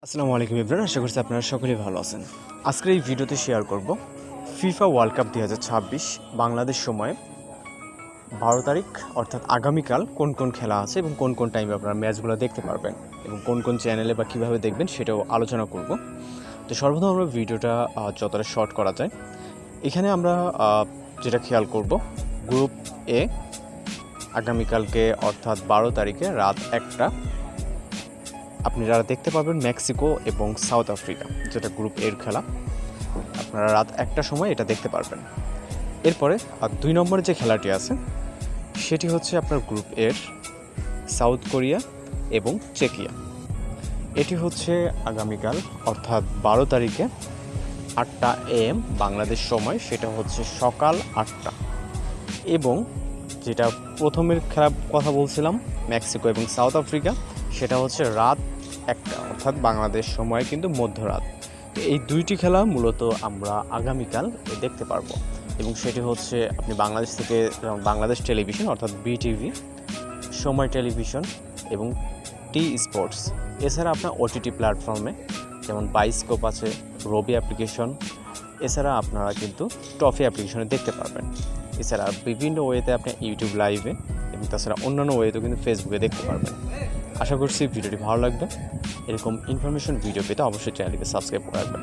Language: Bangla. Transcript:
আসসালামু আলাইকুম এভরিওয়ান, আশা করছি আপনারা সকলেই ভালো আছেন। আজকের এই ভিডিওতে শেয়ার করব ফিফা ওয়ার্ল্ড কাপ 2026 বাংলাদেশ সময়ে 12 তারিখ অর্থাৎ আগামীকাল কোন কোন খেলা আছে এবং কোন কোন টাইমে আপনারা ম্যাচগুলো দেখতে পারবেন এবং কোন কোন চ্যানেলে বা কীভাবে দেখবেন সেটাও আলোচনা করব। তো সর্বপ্রথম আমরা ভিডিওটা যতটা শর্ট করা যায়, এখানে আমরা যেটা খেয়াল করব, গ্রুপ এ আগামীকালকে অর্থাৎ 12 তারিখে রাত 1টা আপনারা দেখতে পাবেন মেক্সিকো এবং সাউথ আফ্রিকা, যেটা গ্রুপ এর খেলা। আপনারা রাত 1টার সময় এটা দেখতে পারবেন। এরপরে 2 নম্বরে যে খেলাটি আছে সেটি হচ্ছে আপনার গ্রুপ এর সাউথ কোরিয়া এবং চেকিয়া। এটি হচ্ছে আগামীকাল অর্থাৎ 12 তারিখে 8টা AM বাংলাদেশ সময়, সেটা হচ্ছে সকাল 8টা। এবং যেটা প্রথমের খেলার কথা বলছিলাম মেক্সিকো এবং সাউথ আফ্রিকা, সেটা হচ্ছে রাত 1টা অর্থাৎ বাংলাদেশ সময় কিন্তু মধ্যরাত। তো এই দুইটি খেলা মূলত আমরা আগামীকাল দেখতে পারবো এবং সেটি হচ্ছে আপনি বাংলাদেশ থেকে, বাংলাদেশ টেলিভিশন অর্থাৎ বিটিভি, সময় টেলিভিশন এবং টি স্পোর্টস, এছাড়া আপনার ওটিটি প্ল্যাটফর্মে যেমন বাইস্কোপ আছে, রবি অ্যাপ্লিকেশন, এছাড়া আপনারা কিন্তু টফি অ্যাপ্লিকেশনে দেখতে পারবেন। এছাড়া বিভিন্ন ওয়েতে আপনি ইউটিউব লাইভে এবং তাছাড়া অন্যান্য ওয়েতেও কিন্তু ফেসবুকে দেখতে পারবেন। আশা করছি ভিডিওটি ভালো লাগবে। এরকম ইনফরমেশন ভিডিও পেতে অবশ্যই চ্যানেলটিকে সাবস্ক্রাইব করে রাখবেন।